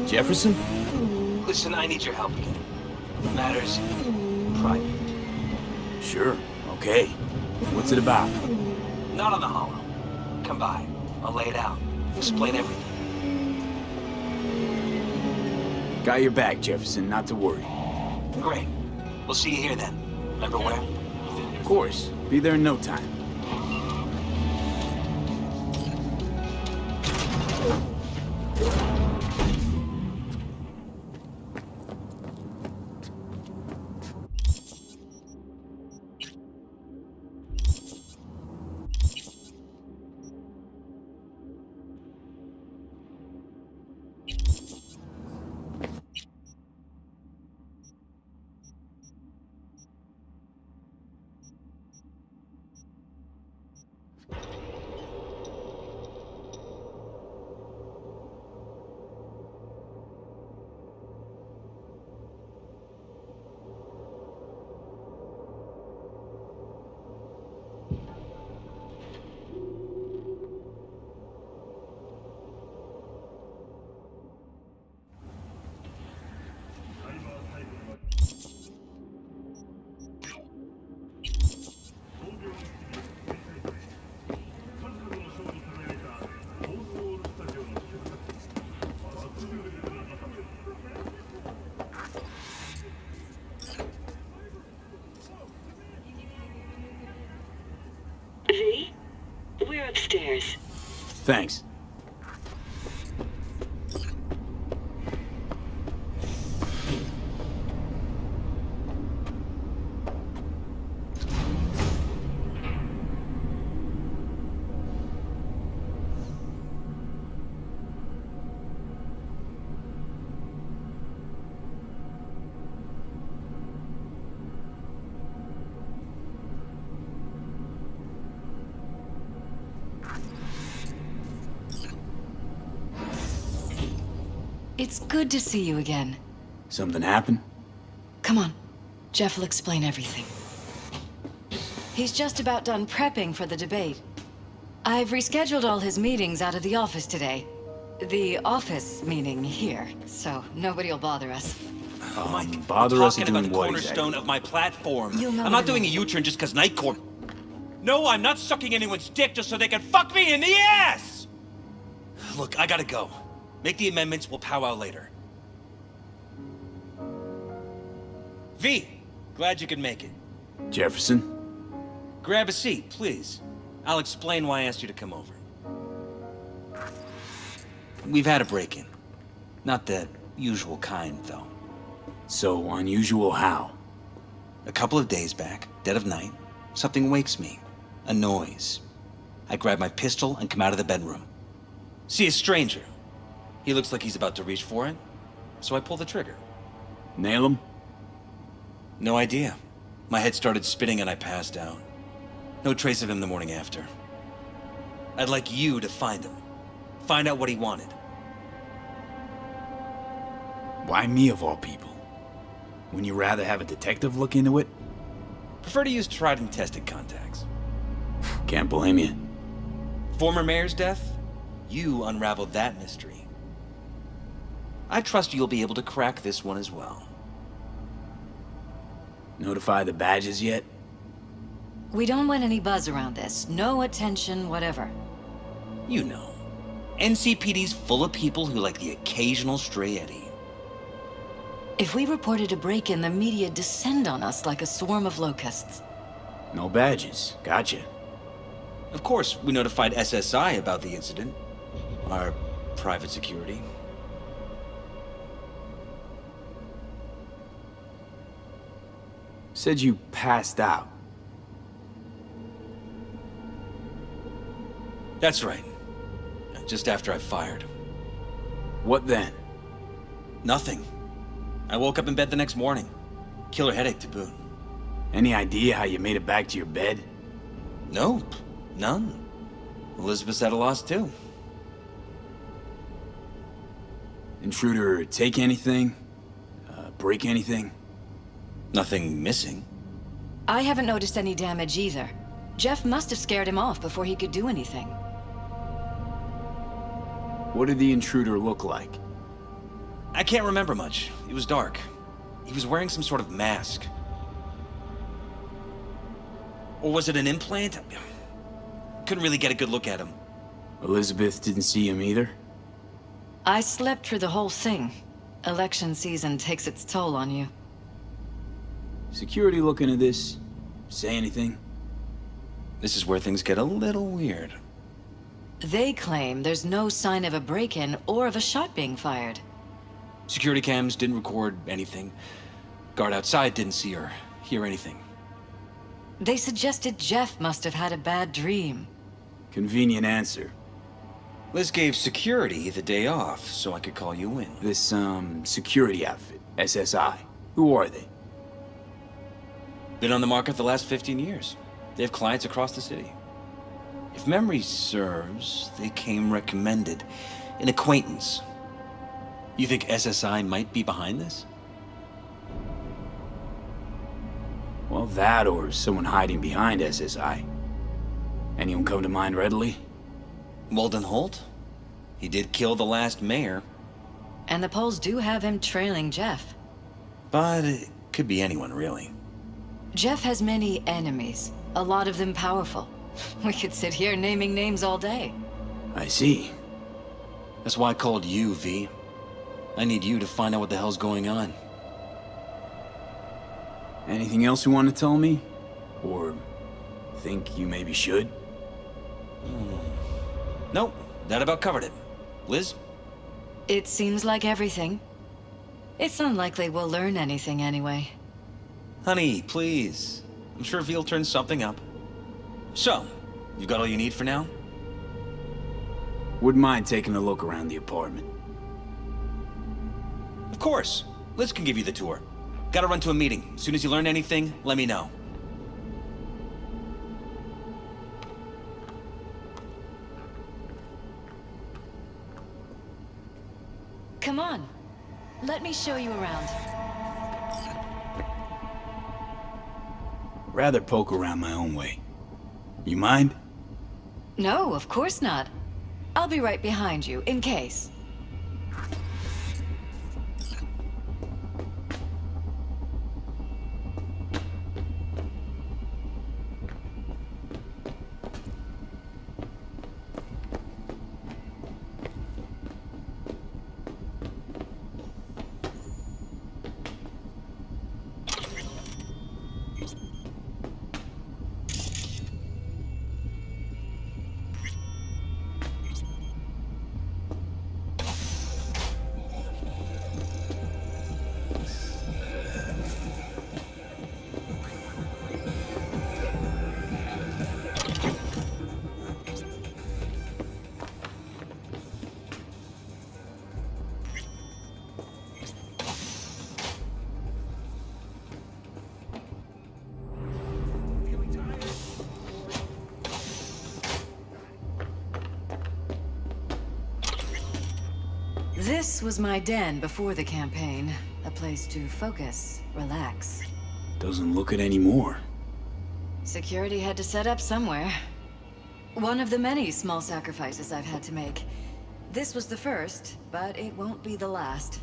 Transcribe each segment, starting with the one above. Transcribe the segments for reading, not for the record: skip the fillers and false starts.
Jefferson? Listen, I need your help again. Matters private. Sure, okay. What's it about? Not on the hollow. Come by. I'll lay it out. Explain everything. Got your back, Jefferson, not to worry. Great. We'll see you here then. Remember where? Of course. Be there in no time. V? We're upstairs. Thanks. It's good to see you again. Something happened? Come on. Jeff will explain everything. He's just about done prepping for the debate. I've rescheduled all his meetings out of the office today. The office meaning here, so nobody'll bother us. Mike, bother I'm us talking doing about the what cornerstone exactly? of my platform. You'll know I'm not in a doing a minute. U-turn just because Night Court. No, I'm not sucking anyone's dick just so they can fuck me in the ass! Look, I gotta go. Make the amendments, we'll powwow later. V, glad you could make it. Jefferson? Grab a seat, please. I'll explain why I asked you to come over. We've had a break-in. Not the usual kind, though. So unusual how? A couple of days back, dead of night, something wakes me. A noise. I grab my pistol and come out of the bedroom. See a stranger. He looks like he's about to reach for it, so I pull the trigger. Nail him? No idea. My head started spinning and I passed out. No trace of him the morning after. I'd like you to find him. Find out what he wanted. Why me of all people? Wouldn't you rather have a detective look into it? Prefer to use tried and tested contacts. Can't blame you. Former mayor's death? You unraveled that mystery. I trust you'll be able to crack this one as well. Notify the badges yet? We don't want any buzz around this. No attention, whatever. You know. NCPD's full of people who like the occasional stray eddy. If we reported a break-in, the media descend on us like a swarm of locusts. No badges. Gotcha. Of course, we notified SSI about the incident. Our private security. Said you passed out. That's right. Just after I fired. What then? Nothing. I woke up in bed the next morning. Killer headache to boot. Any idea how you made it back to your bed? Nope. None. Elizabeth's at a loss too. Intruder take anything? Break anything? Nothing missing. I haven't noticed any damage either. Jeff must have scared him off before he could do anything. What did the intruder look like? I can't remember much. It was dark. He was wearing some sort of mask. Or was it an implant? Couldn't really get a good look at him. Elizabeth didn't see him either? I slept through the whole thing. Election season takes its toll on you. Security looking at this? Say anything? This is where things get a little weird. They claim there's no sign of a break-in or of a shot being fired. Security cams didn't record anything. Guard outside didn't see or hear anything. They suggested Jeff must have had a bad dream. Convenient answer. Liz gave security the day off so I could call you in. This, security outfit, SSI. Who are they? Been on the market the last 15 years. They have clients across the city. If memory serves, they came recommended. An acquaintance. You think SSI might be behind this? Well, that or someone hiding behind SSI. Anyone come to mind readily? Walden Holt? He did kill the last mayor. And the polls do have him trailing Jeff. But it could be anyone, really. Jeff has many enemies, a lot of them powerful. We could sit here naming names all day. I see. That's why I called you, V. I need you to find out what the hell's going on. Anything else you want to tell me? Or think you maybe should? Nope, that about covered it. Liz? It seems like everything. It's unlikely we'll learn anything anyway. Honey, please. I'm sure V'll turn something up. So, you got all you need for now? Wouldn't mind taking a look around the apartment. Of course. Liz can give you the tour. Gotta run to a meeting. As soon as you learn anything, let me know. Come on. Let me show you around. Rather poke around my own way. You mind? No, of course not. I'll be right behind you, in case. This was my den before the campaign. A place to focus, relax. Doesn't look it anymore. Security had to set up somewhere. One of the many small sacrifices I've had to make. This was the first, but it won't be the last.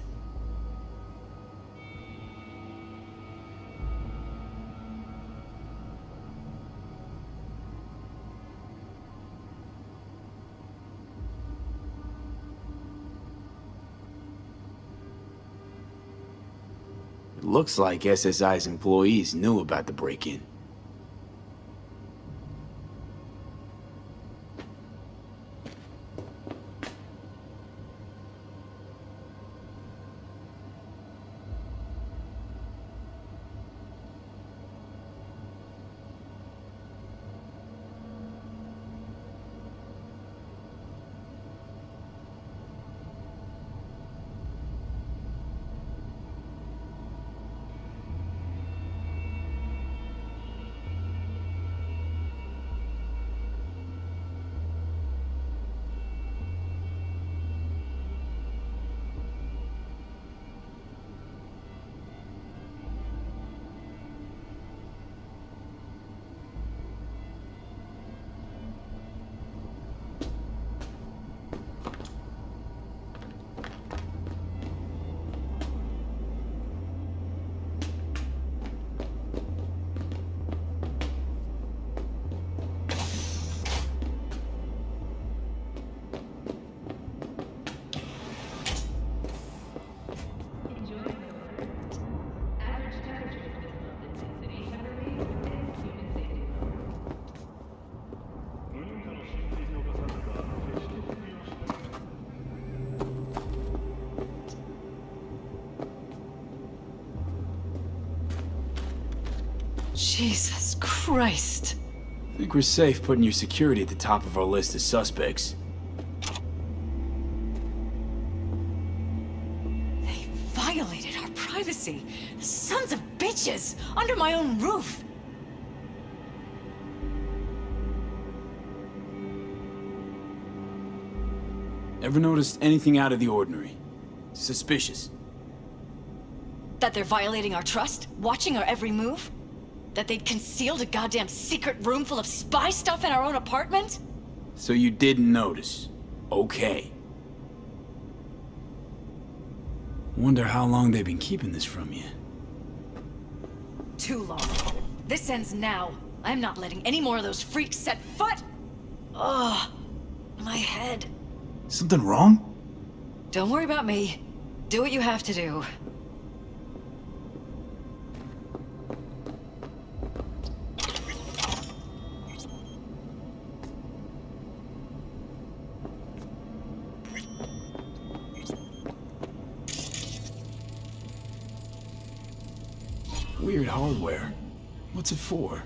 It looks like SSI's employees knew about the break-in. Jesus Christ. I think we're safe putting your security at the top of our list of suspects. They violated our privacy. Sons of bitches! Under my own roof! Ever noticed anything out of the ordinary? Suspicious? That they're violating our trust? Watching our every move? That they'd concealed a goddamn secret room full of spy stuff in our own apartment? So you didn't notice. Okay. Wonder how long they've been keeping this from you. Too long. This ends now. I'm not letting any more of those freaks set foot! Ugh. My head. Something wrong? Don't worry about me. Do what you have to do. Weird hardware. What's it for?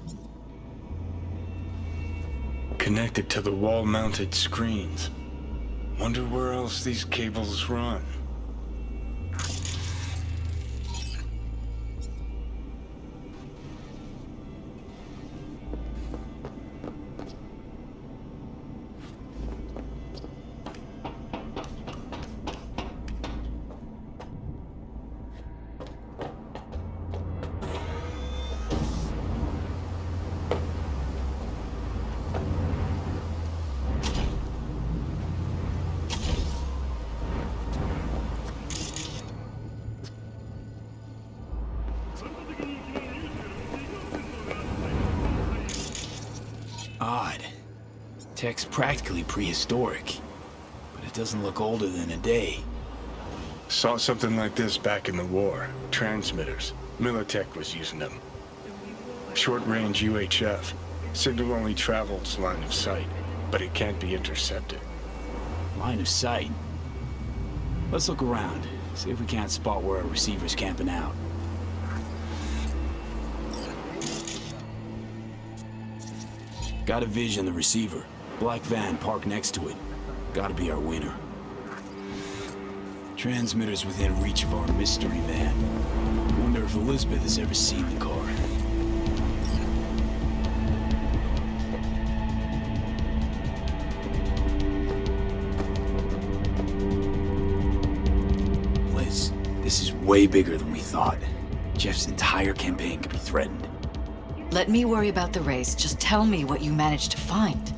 Connected to the wall-mounted screens. Wonder where else these cables run. Odd. Tech's practically prehistoric, but it doesn't look older than a day. Saw something like this back in the war. Transmitters. Militech was using them. Short-range UHF. Signal only travels line of sight, but it can't be intercepted. Line of sight. Let's look around, see if we can't spot where our receiver's camping out. Got a vision, the receiver. Black van parked next to it. Gotta be our winner. Transmitters within reach of our mystery van. Wonder if Elizabeth has ever seen the car. Liz, this is way bigger than we thought. Jeff's entire campaign could be threatened. Let me worry about the race. Just tell me what you managed to find.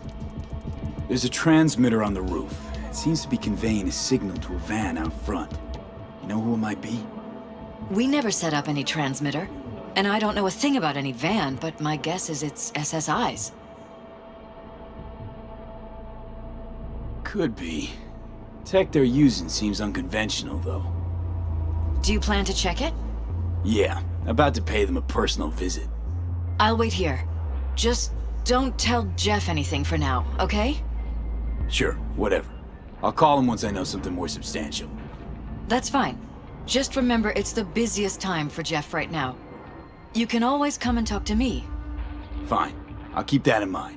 There's a transmitter on the roof. It seems to be conveying a signal to a van out front. You know who it might be? We never set up any transmitter. And I don't know a thing about any van, but my guess is it's SSI's. Could be. Tech they're using seems unconventional, though. Do you plan to check it? Yeah, about to pay them a personal visit. I'll wait here. Just don't tell Jeff anything for now, okay? Sure, whatever. I'll call him once I know something more substantial. That's fine. Just remember it's the busiest time for Jeff right now. You can always come and talk to me. Fine. I'll keep that in mind.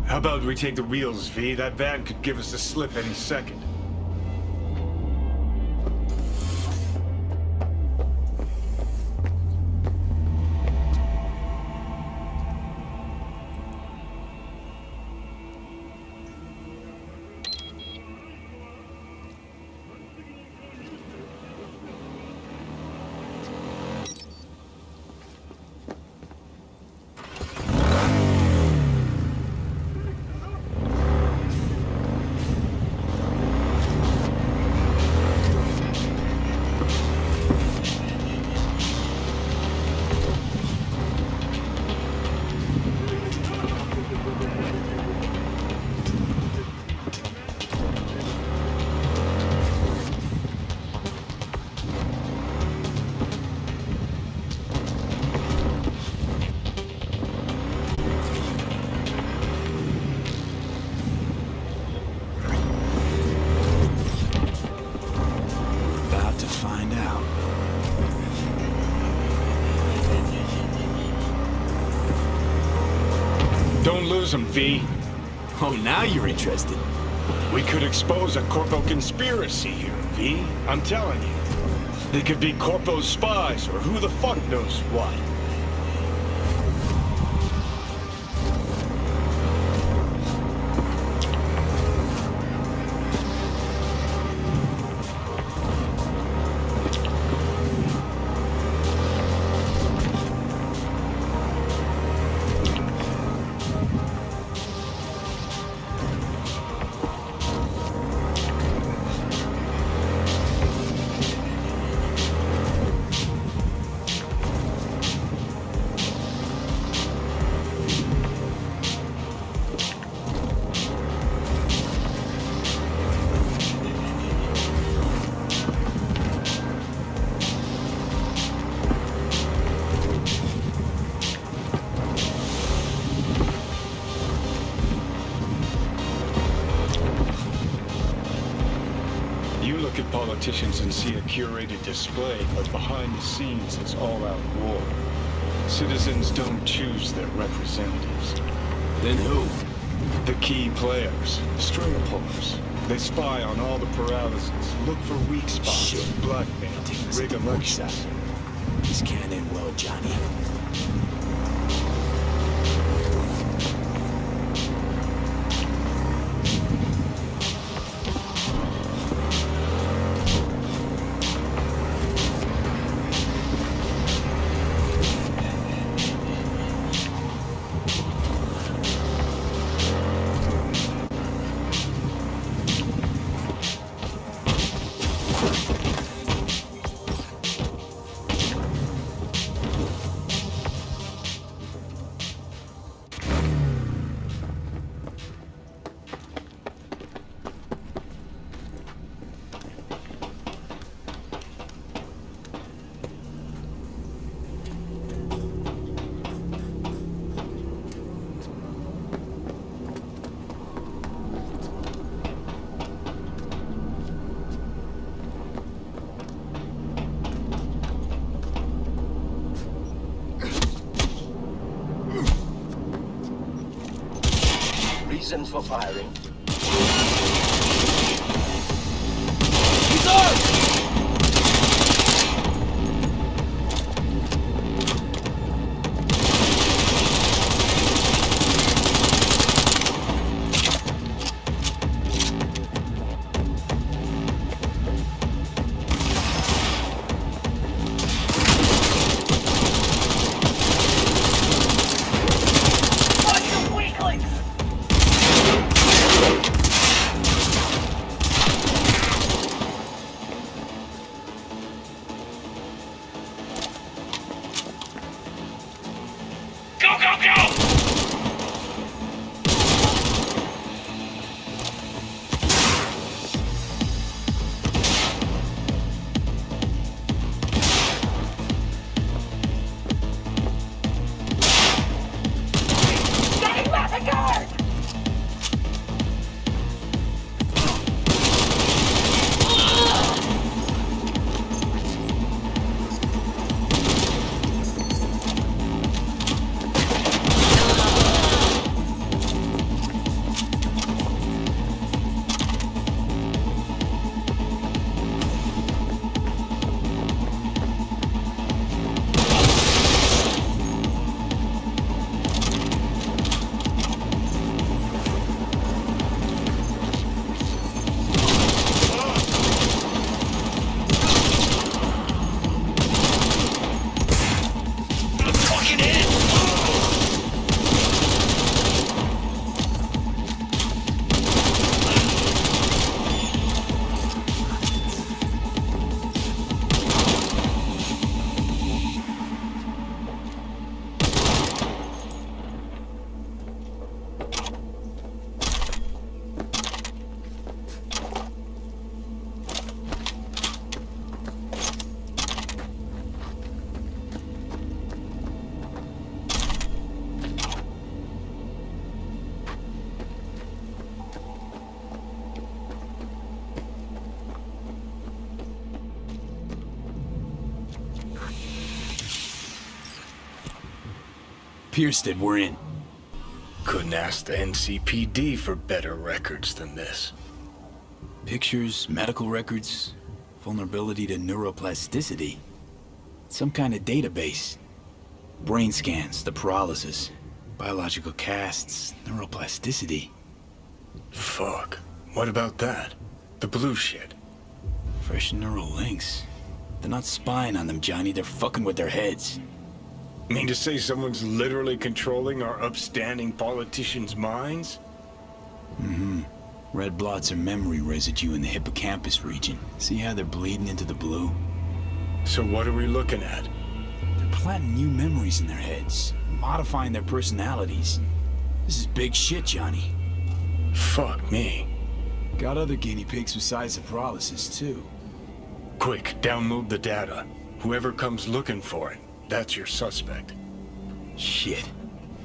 How about we take the wheels, V? That van could give us the slip any second. lose them, V. Oh, now you're interested. We could expose a Corpo conspiracy here, V. I'm telling you. They could be Corpo's spies, or who the fuck knows what. Politicians and see a curated display, but behind the scenes it's all-out war. Citizens don't choose their representatives. Then who? The key players, stringer pullers. They spy on all the Peralezes, look for weak spots, Shit. blackmail, Taking this rig at the elections. side. This can't end well, Johnny. Reasons for firing. Pierston, we're in. Couldn't ask the NCPD for better records than this. Pictures, medical records, vulnerability to neuroplasticity. Some kind of database. Brain scans, the Peralez's, biological casts, neuroplasticity. Fuck. What about that? The blue shit. Fresh neural links. They're not spying on them, Johnny. They're fucking with their heads. Mean to say someone's literally controlling our upstanding politicians' minds? Mm-hmm. Red blots are memory residue in the hippocampus region. See how they're bleeding into the blue? So what are we looking at? They're planting new memories in their heads, modifying their personalities. This is big shit, Johnny. Fuck me. Got other guinea pigs besides the Peralez's, too. Quick, download the data. Whoever comes looking for it, that's your suspect. Shit.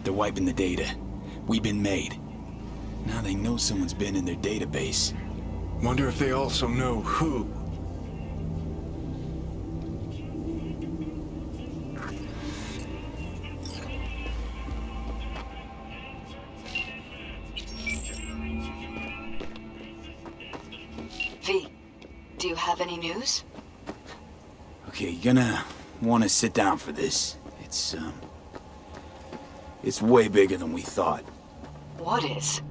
They're wiping the data. We've been made. Now they know someone's been in their database. Wonder if they also know who. V, do you have any news? Okay, you're gonna want to sit down for this. It's way bigger than we thought. What is?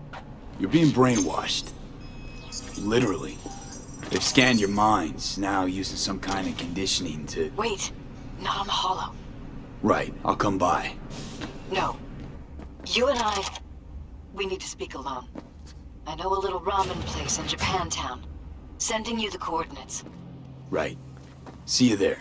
You're being brainwashed. Literally. They've scanned your minds, now using some kind of conditioning to... Wait, not on the hollow. Right, I'll come by. No. You and we need to speak alone. I know a little ramen place in Japantown. Sending you the coordinates. Right. See you there.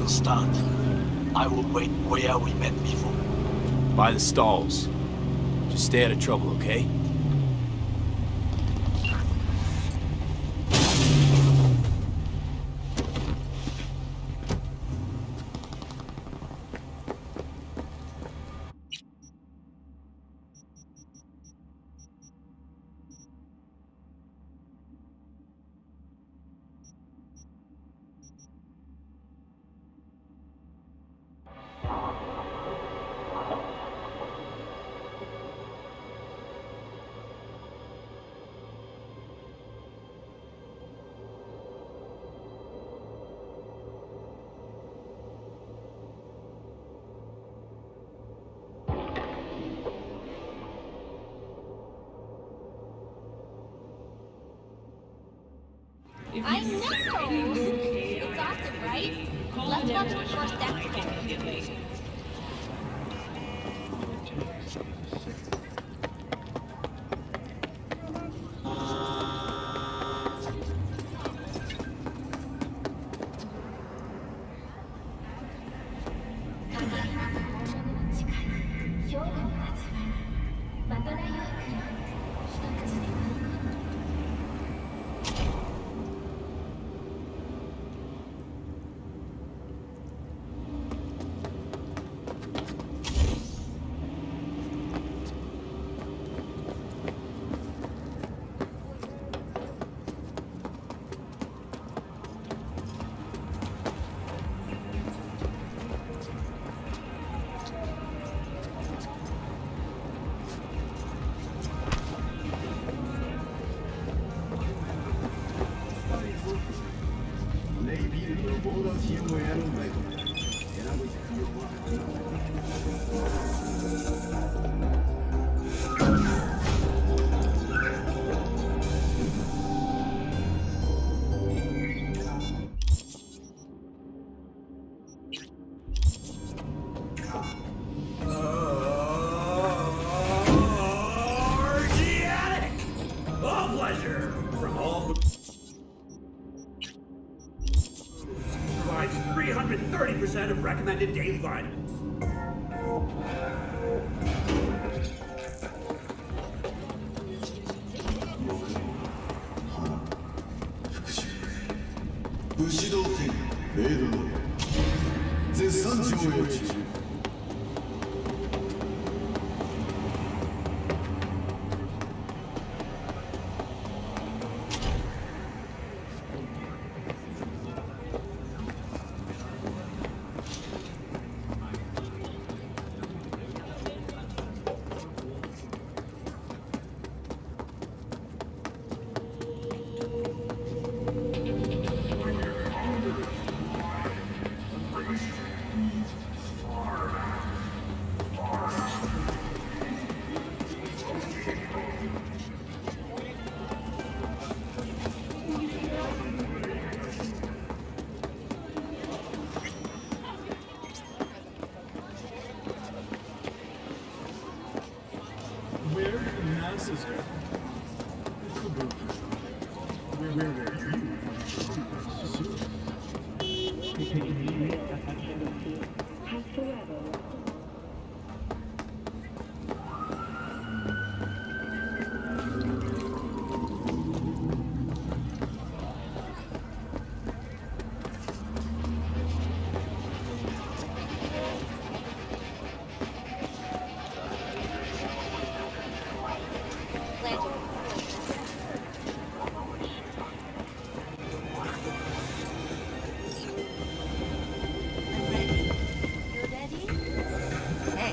Start. I will wait where we met before. By the stalls. Just stay out of trouble, okay? I know! It's awesome, right? Let's watch the first episode. with recommended daily vitamins.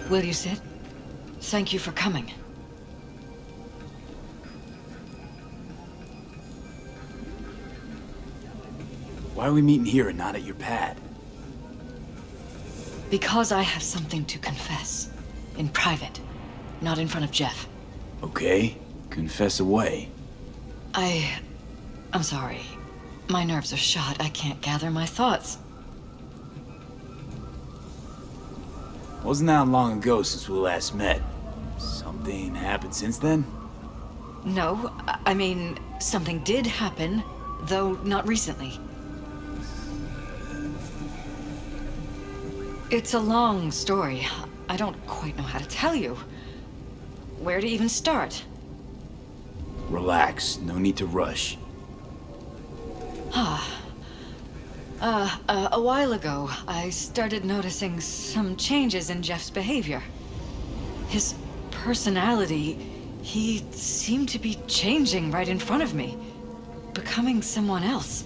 Will you sit? Thank you for coming. Why are we meeting here and not at your pad? Because I have something to confess. In private. Not in front of Jeff. Okay, confess away. I'm sorry. My nerves are shot. I can't gather my thoughts. Wasn't that long ago since we last met? Something happened since then? No, I mean, something did happen, though not recently. It's a long story. I don't quite know how to tell you. Where to even start? Relax, no need to rush. A while ago, I started noticing some changes in Jeff's behavior. His personality, he seemed to be changing right in front of me, becoming someone else.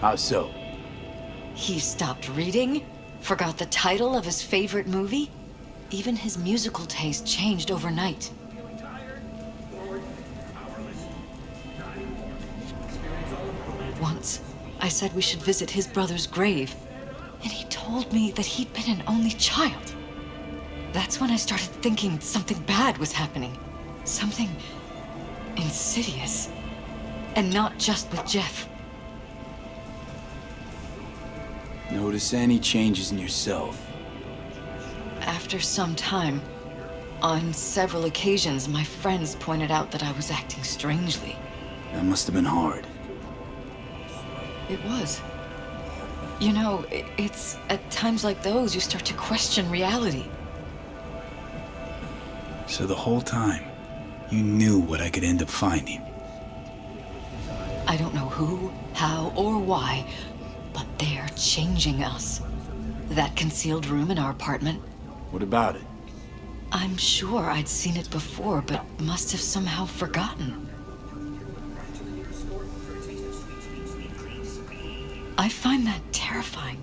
How so? He stopped reading, forgot the title of his favorite movie. Even his musical taste changed overnight. Once, I said we should visit his brother's grave, and he told me that he'd been an only child. That's when I started thinking something bad was happening. Something insidious. And not just with Jeff. Notice any changes in yourself? After some time, on several occasions, my friends pointed out that I was acting strangely. That must have been hard. It was. You know, it's at times like those you start to question reality. So the whole time, you knew what I could end up finding. I don't know who, how, or why, but they're changing us. That concealed room in our apartment. What about it? I'm sure I'd seen it before, but must have somehow forgotten. I find that terrifying.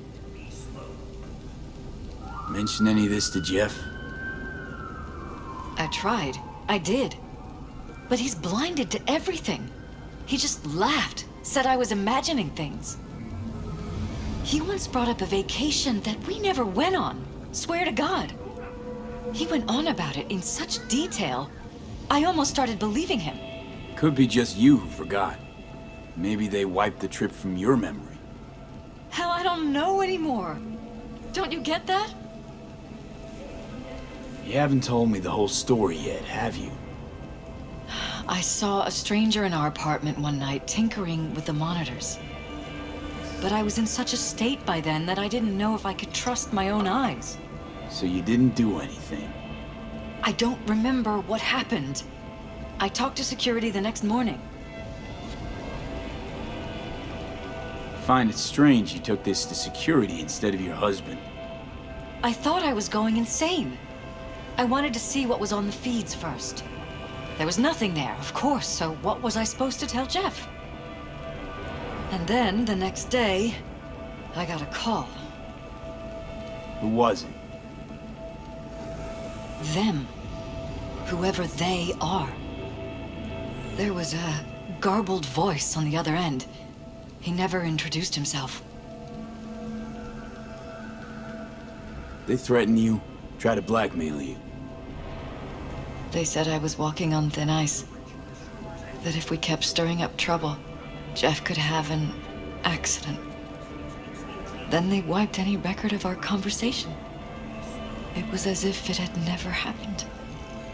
Mention any of this to Jeff? I tried. I did. But he's blinded to everything. He just laughed, said I was imagining things. He once brought up a vacation that we never went on. Swear to God. He went on about it in such detail, I almost started believing him. Could be just you who forgot. Maybe they wiped the trip from your memory. Hell, I don't know anymore. Don't you get that? You haven't told me the whole story yet, have you? I saw a stranger in our apartment one night tinkering with the monitors. but I was in such a state by then that I didn't know if I could trust my own eyes. So you didn't do anything? I don't remember what happened. I talked to security the next morning. Find it strange you took this to security instead of your husband. I thought I was going insane. I wanted to see what was on the feeds first. There was nothing there, of course, so what was I supposed to tell Jeff? And then, the next day, I got a call. Who was it? Them. Whoever they are. There was a garbled voice on the other end. He never introduced himself. They threaten you, try to blackmail you. They said I was walking on thin ice. That if we kept stirring up trouble, Jeff could have an accident. Then they wiped any record of our conversation. It was as if it had never happened.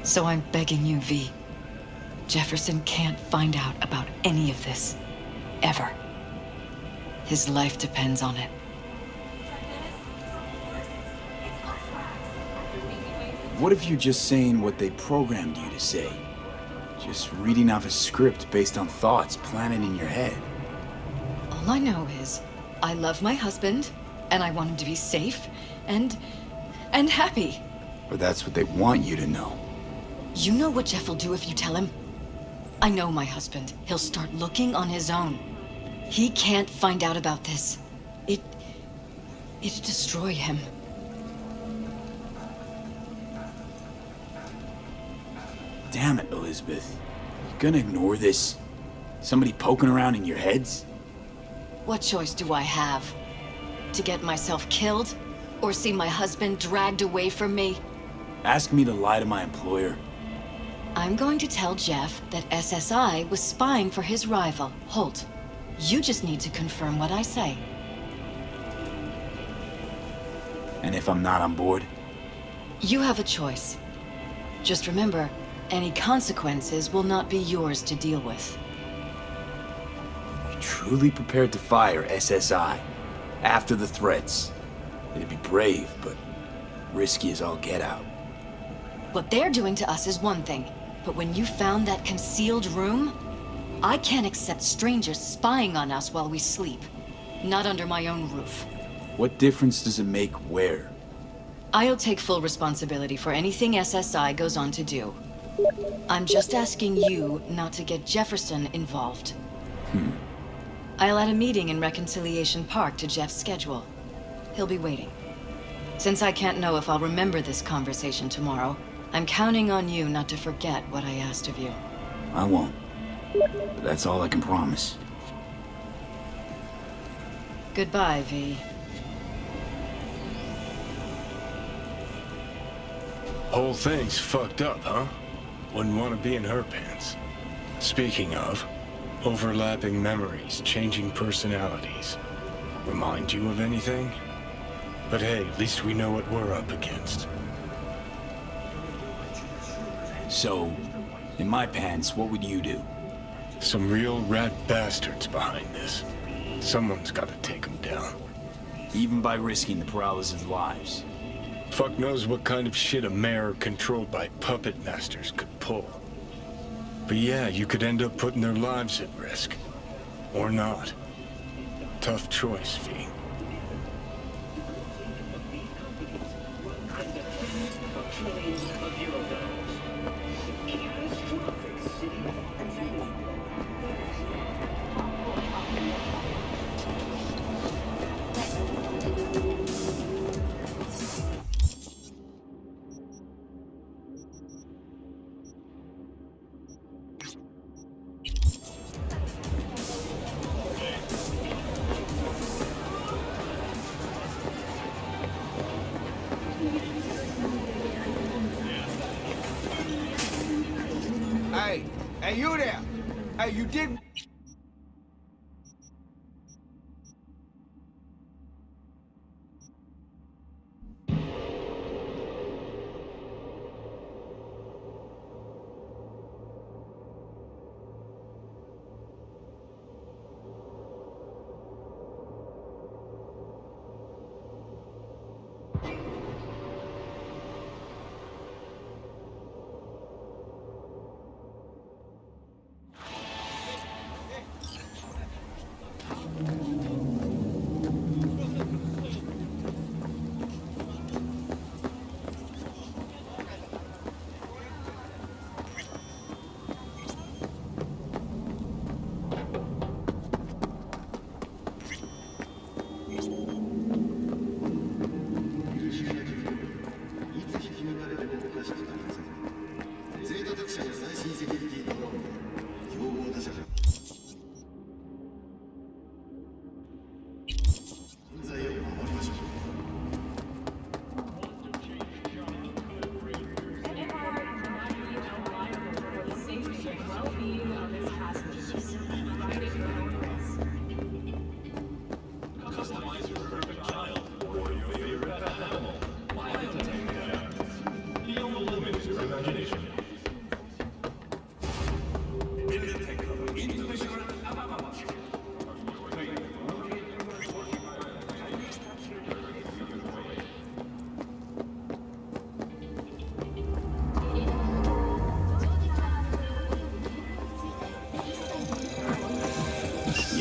So I'm begging you, V. Jefferson can't find out about any of this. Ever. His life depends on it. What if you're just saying what they programmed you to say? Just reading off a script based on thoughts planted in your head. All I know is, I love my husband, and I want him to be safe, and happy. Or that's what they want you to know. You know what Jeff will do if you tell him? I know my husband. He'll start looking on his own. He can't find out about this. It'd destroy him. Damn it, Elizabeth. You gonna ignore this? Somebody poking around in your heads? What choice do I have? To get myself killed? Or see my husband dragged away from me? Ask me to lie to my employer. I'm going to tell Jeff that SSI was spying for his rival, Holt. You just need to confirm what I say. And if I'm not on board? You have a choice. Just remember, any consequences will not be yours to deal with. You're truly prepared to fire SSI after the threats. It'd be brave, but risky as all get out. What they're doing to us is one thing, but when you found that concealed room, I can't accept strangers spying on us while we sleep. Not under my own roof. What difference does it make where? I'll take full responsibility for anything SSI goes on to do. I'm just asking you not to get Jefferson involved. I'll add a meeting in Reconciliation Park to Jeff's schedule. He'll be waiting. Since I can't know if I'll remember this conversation tomorrow, I'm counting on you not to forget what I asked of you. I won't. But that's all I can promise. Goodbye, V. Whole thing's fucked up, huh? Wouldn't want to be in her pants. Speaking of, overlapping memories, changing personalities. Remind you of anything? But hey, at least we know what we're up against. So, in my pants, what would you do? Some real rat bastards behind this. Someone's got to take them down. Even by risking the Peralez' lives. Fuck knows what kind of shit a mayor controlled by puppet masters could pull. But yeah, you could end up putting their lives at risk. Or not. Tough choice, V. Hey, you there! Hey, you did...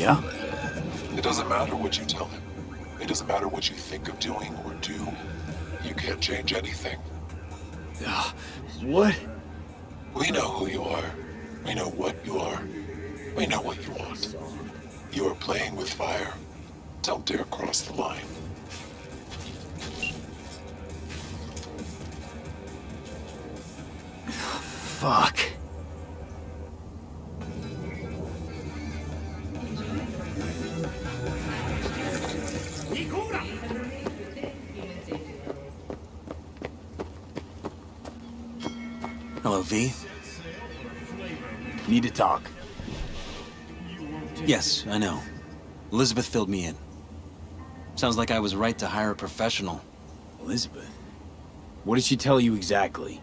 Yeah? It doesn't matter what you tell him. It doesn't matter what you think of doing or do. You can't change anything. What? We know who you are. We know what you are. We know what you want. You are playing with fire. Don't dare cross the line. Fuck. Hello, V. Need to talk. Yes, I know. Elizabeth filled me in. Sounds like I was right to hire a professional. Elizabeth? What did she tell you exactly?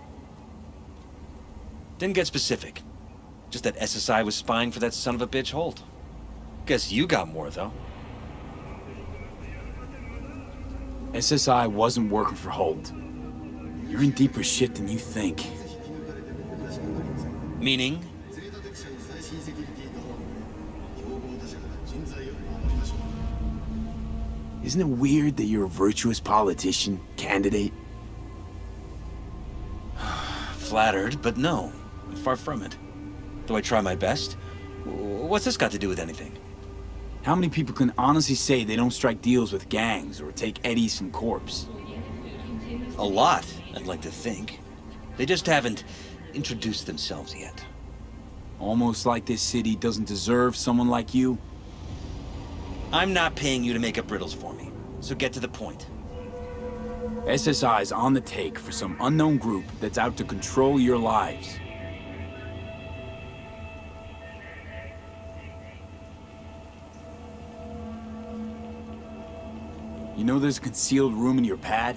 Didn't get specific. Just that SSI was spying for that son of a bitch Holt. Guess you got more, though. SSI wasn't working for Holt. You're in deeper shit than you think. Meaning? Isn't it weird that you're a virtuous politician, candidate? Flattered, but no. Far from it. Though I try my best. What's this got to do with anything? How many people can honestly say they don't strike deals with gangs or take eddies from corpse? A lot, I'd like to think. They just haven't introduced themselves yet. Almost like this city doesn't deserve someone like you? I'm not paying you to make up riddles for me, so get to the point. SSI's on the take for some unknown group that's out to control your lives. You know there's a concealed room in your pad?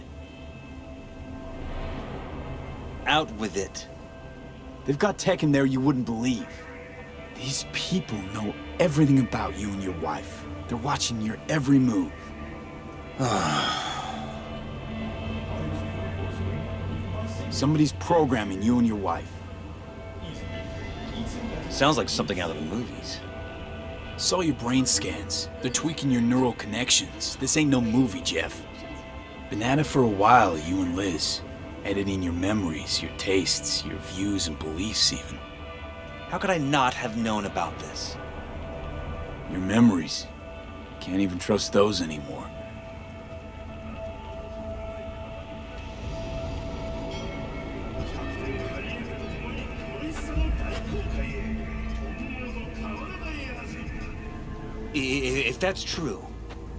Out with it. They've got tech in there you wouldn't believe. These people know everything about you and your wife. They're watching your every move. Somebody's programming you and your wife. Sounds like something out of the movies. Saw your brain scans. They're tweaking your neural connections. This ain't no movie, Jeff. Been at it for a while, you and Liz. Editing your memories, your tastes, your views and beliefs even. How could I not have known about this? Your memories. Can't even trust those anymore. If that's true,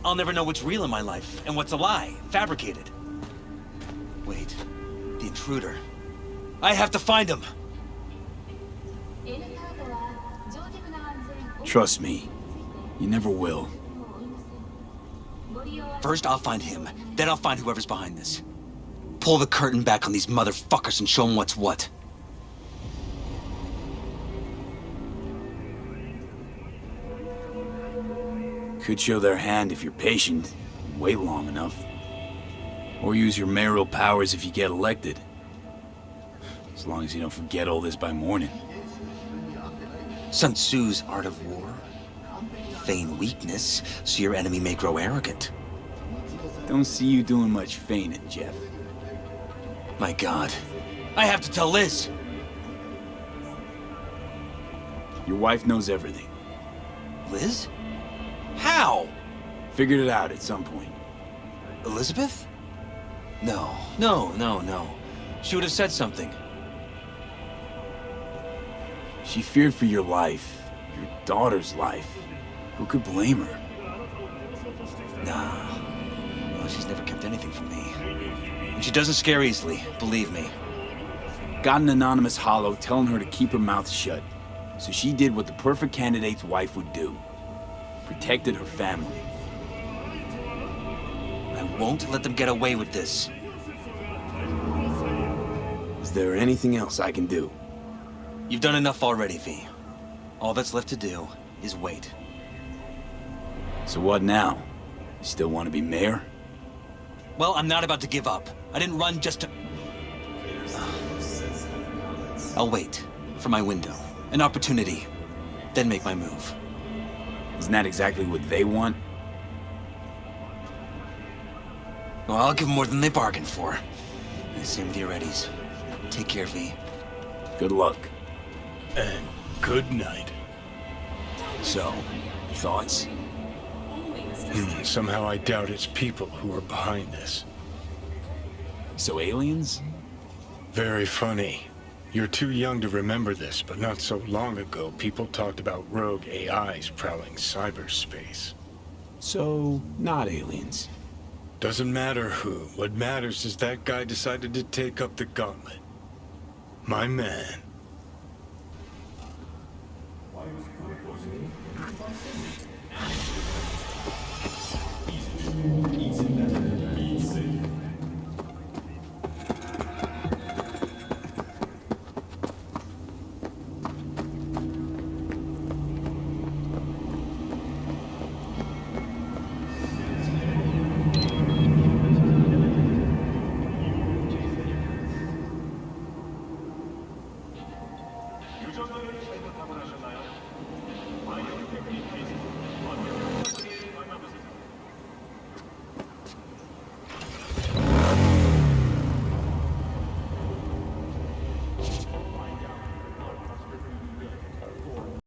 I'll never know what's real in my life and what's a lie, fabricated. Wait, the intruder. I have to find him! Trust me, you never will. First I'll find him, then I'll find whoever's behind this. Pull the curtain back on these motherfuckers and show them what's what. Could show their hand if you're patient, and wait long enough. Or use your mayoral powers if you get elected. As long as you don't forget all this by morning. Sun Tzu's art of war. Feign weakness, so your enemy may grow arrogant. Don't see you doing much feigning, Jeff. My God. I have to tell Liz! Your wife knows everything. Liz? How? Figured it out at some point. Elizabeth? No. She would have said something. She feared for your life, your daughter's life. Who could blame her? Nah. Well, she's never kept anything from me. And she doesn't scare easily, believe me. Got an anonymous holo telling her to keep her mouth shut. So she did what the perfect candidate's wife would do. Protected her family. I won't let them get away with this. Is there anything else I can do? You've done enough already, V. All that's left to do is wait. So what now? You still want to be mayor? Well, I'm not about to give up. I didn't run just to... I'll wait for my window, an opportunity, then make my move. Isn't that exactly what they want? Well, I'll give them more than they bargained for. Same with your Eddies. Take care, V. Good luck. And good night. So, thoughts? Somehow I doubt it's people who are behind this. So aliens? Very funny. You're too young to remember this, but not so long ago, people talked about rogue AIs prowling cyberspace. So, not aliens. Doesn't matter who. What matters is that guy decided to take up the gauntlet. My man.